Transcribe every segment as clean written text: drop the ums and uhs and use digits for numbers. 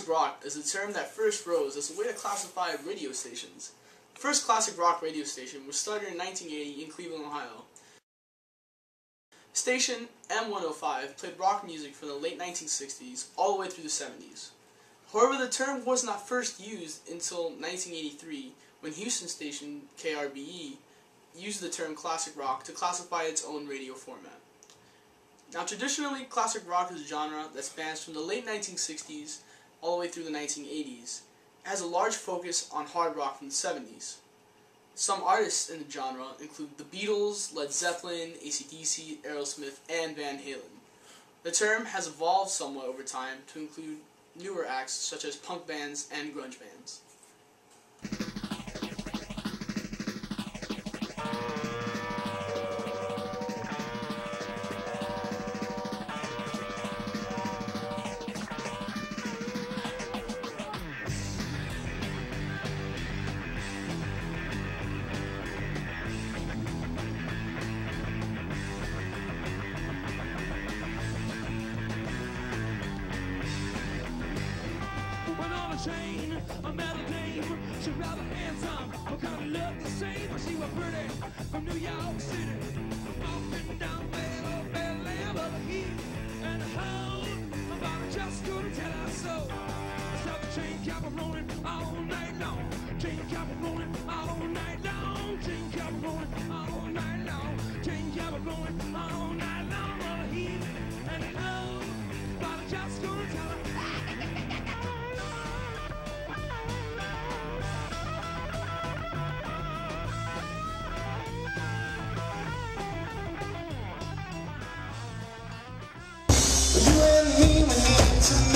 classic rock is a term that first rose as a way to classify radio stations. The first classic rock radio station was started in 1980 in Cleveland, Ohio. Station M105 played rock music from the late 1960s all the way through the 70s. However, the term was not first used until 1983 when Houston station KRBE used the term classic rock to classify its own radio format. Now, traditionally, classic rock is a genre that spans from the late 1960s all the way through the 1980s. It has a large focus on hard rock from the 70s. Some artists in the genre include the Beatles, Led Zeppelin, AC/DC, Aerosmith, and Van Halen. The term has evolved somewhat over time to include newer acts such as punk bands and grunge bands. Chain, a metal dame, she rather handsome, but kind of looked the same, but she was pretty, from New York City, walking down Bel Air, but the heat and the hold, my body just couldn't tell her so. So the chain kept rolling all night long, chain kept rolling all night long, chain kept rolling all night long, chain kept rolling all night long, but the heat and the hold, my body just couldn't tell her.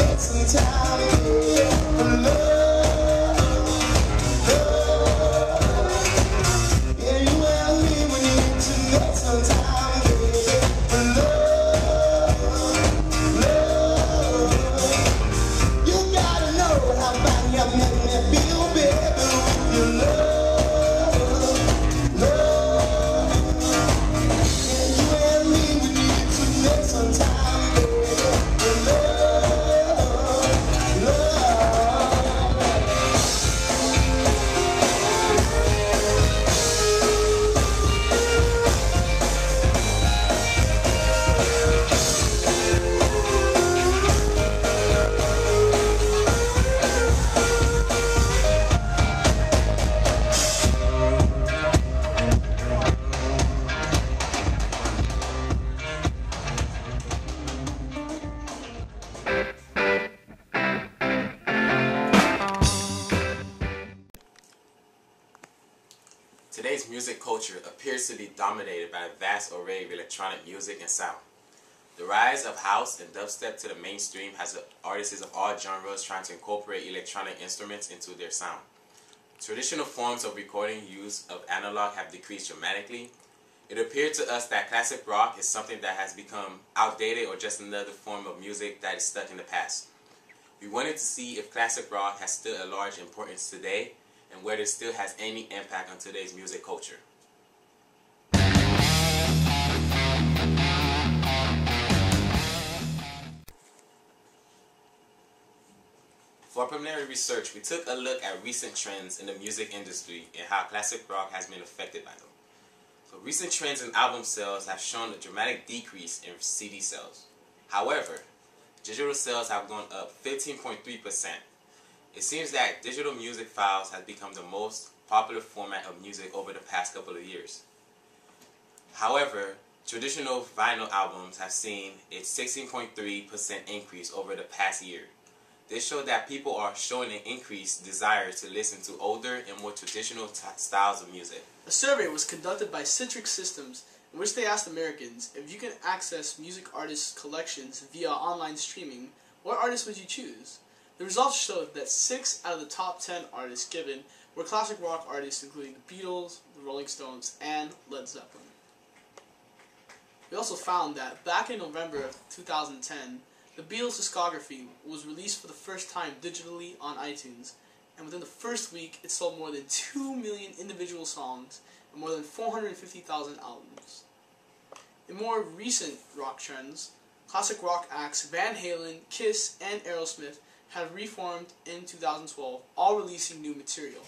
Some time for love, yeah, you and me, we need to make some time for love. You gotta know how bad you make me feel, baby, with your love. Yeah, you and me, we need to make some time for love. Today's music culture appears to be dominated by a vast array of electronic music and sound. The rise of house and dubstep to the mainstream has artists of all genres trying to incorporate electronic instruments into their sound. Traditional forms of recording use of analog have decreased dramatically. It appeared to us that classic rock is something that has become outdated or just another form of music that is stuck in the past. We wanted to see if classic rock has still a large importance today and whether it still has any impact on today's music culture. For preliminary research, we took a look at recent trends in the music industry and how classic rock has been affected by them. So recent trends in album sales have shown a dramatic decrease in CD sales. However, digital sales have gone up 15.3%. It seems that digital music files has become the most popular format of music over the past couple of years. However, traditional vinyl albums have seen a 16.3% increase over the past year. This showed that people are showing an increased desire to listen to older and more traditional styles of music. A survey was conducted by Centric Systems in which they asked Americans if you can access music artists' collections via online streaming, what artists would you choose? The results showed that 6 out of the top 10 artists given were classic rock artists including the Beatles, the Rolling Stones, and Led Zeppelin. We also found that back in November of 2010, the Beatles' discography was released for the first time digitally on iTunes, and within the first week it sold more than 2 million individual songs and more than 450,000 albums. In more recent rock trends, classic rock acts Van Halen, Kiss, and Aerosmith had reformed in 2012, all releasing new material.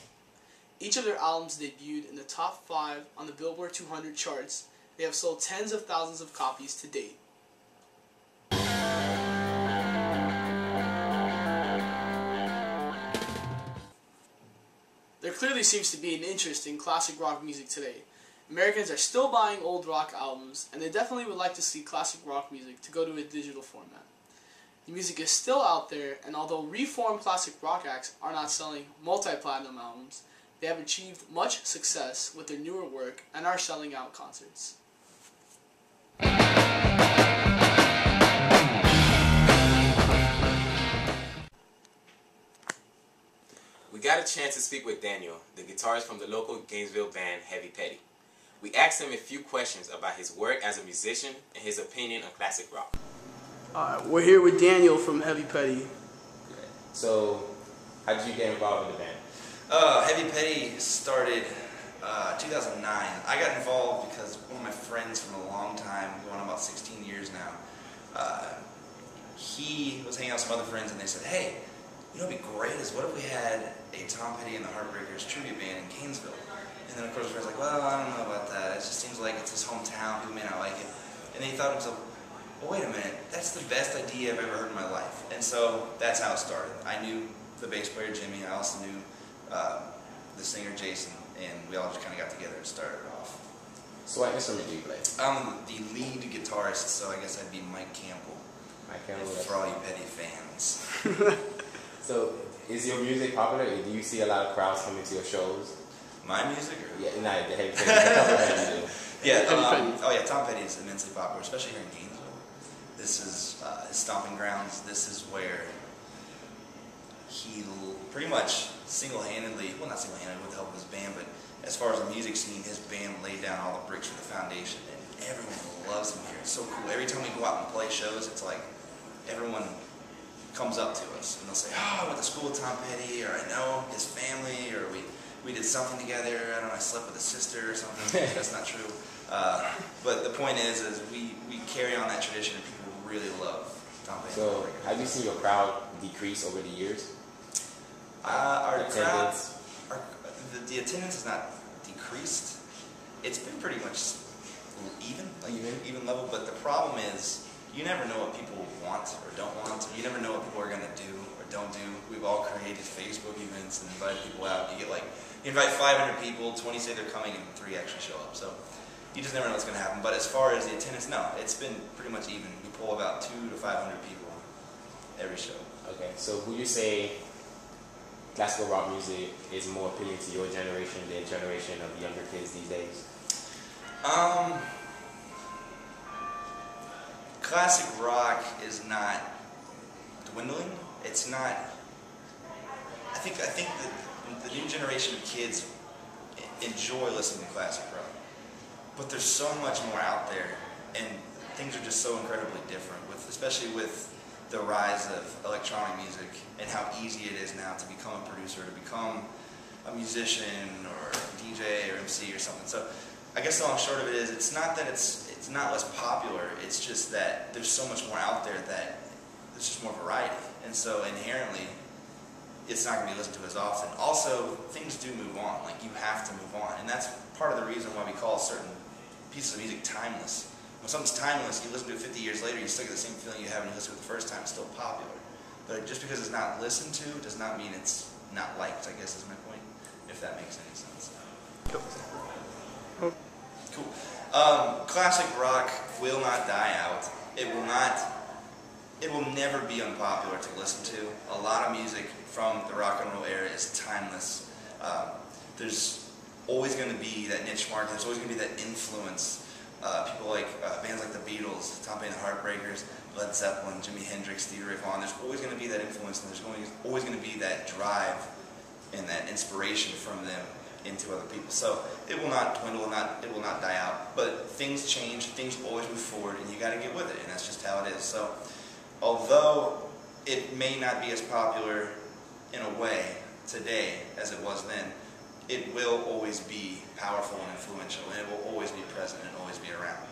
Each of their albums debuted in the top 5 on the Billboard 200 charts. They have sold tens of thousands of copies to date. There clearly seems to be an interest in classic rock music today. Americans are still buying old rock albums, and they definitely would like to see classic rock music to go to a digital format. The music is still out there, and although reformed classic rock acts are not selling multi-platinum albums, they have achieved much success with their newer work and are selling out concerts. We got a chance to speak with Daniel, the guitarist from the local Gainesville band Heavy Petty. We asked him a few questions about his work as a musician and his opinion on classic rock. We're here with Daniel from Heavy Petty. So, how did you get involved in the band? Heavy Petty started 2009. I got involved because one of my friends from a long time, going on about 16 years now, he was hanging out with some other friends and they said, hey, you know what would be great is what if we had a Tom Petty and the Heartbreakers tribute band in Gainesville? And then of course my friend's like, well, I don't know about that. It just seems like it's his hometown, people may not like it. And then he thought to himself, well, wait a minute, that's the best idea I've ever heard in my life. And so that's how it started. I knew the bass player Jimmy, I also knew the singer Jason, and we all just kind of got together and started off. So what instrument do you play? I'm the lead guitarist, so I guess I'd be Mike Campbell. Mike Campbell. For all you Petty fans. So, is your music popular? Do you see a lot of crowds coming to your shows? My music? Or? Yeah, no, the Heavy Petty. Yeah, oh yeah, Tom Petty is immensely popular, especially here in Gainesville. This is his stomping grounds. This is where he pretty much single-handedly, well not single-handedly with the help of his band, but as far as the music scene, his band laid down all the bricks for the foundation, and everyone loves him here. It's so cool. Every time we go out and play shows, it's like everyone comes up to us and they'll say, oh, I went to school with Tom Petty, or I know his family, or we did something together, I don't know, I slept with his sister or something. That's not true. But the point is we carry on that tradition and people really love Tom Petty. So, have you seen your crowd decrease over the years? Our crowd, the attendance has not decreased. It's been pretty much even level, but the problem is you never know what people want or don't want. You never know what people are going to do or don't do. We've all created Facebook events and invited people out. You invite 500 people, 20 say they're coming, and 3 actually show up. So you just never know what's going to happen. But as far as the attendance, no, it's been pretty much even. We pull about 200 to 500 people every show. Okay, so would you say classical rock music is more appealing to your generation than the generation of younger kids these days? Classic rock is not dwindling. It's not. I think that the new generation of kids enjoy listening to classic rock, but there's so much more out there, and things are just so incredibly different. Especially with the rise of electronic music and how easy it is now to become a producer, to become a musician or a DJ or MC or something. So I guess the long short of it is it's not that it's not less popular, it's just that there's so much more out there that there's just more variety. And so inherently it's not going to be listened to as often. Also, things do move on. Like, you have to move on. And that's part of the reason why we call certain pieces of music timeless. When something's timeless, you listen to it 50 years later, you still get the same feeling you had when you listened to it the first time. It's still popular. But just because it's not listened to does not mean it's not liked, I guess is my point, if that makes any sense. Cool. Classic rock will not die out. It will never be unpopular to listen to. A lot of music from the rock and roll era is timeless. There's always going to be that niche market. There's always going to be that influence. People like bands like the Beatles, Tom Petty and the Heartbreakers, Led Zeppelin, Jimi Hendrix, Stevie Ray Vaughan. There's always going to be that influence, and there's always going to be that drive and that inspiration from them into other people. So it will not dwindle, it will not die out. But things change, things always move forward, and you got to get with it, and that's just how it is. So although it may not be as popular in a way today as it was then, it will always be powerful and influential, and it will always be present and always be around.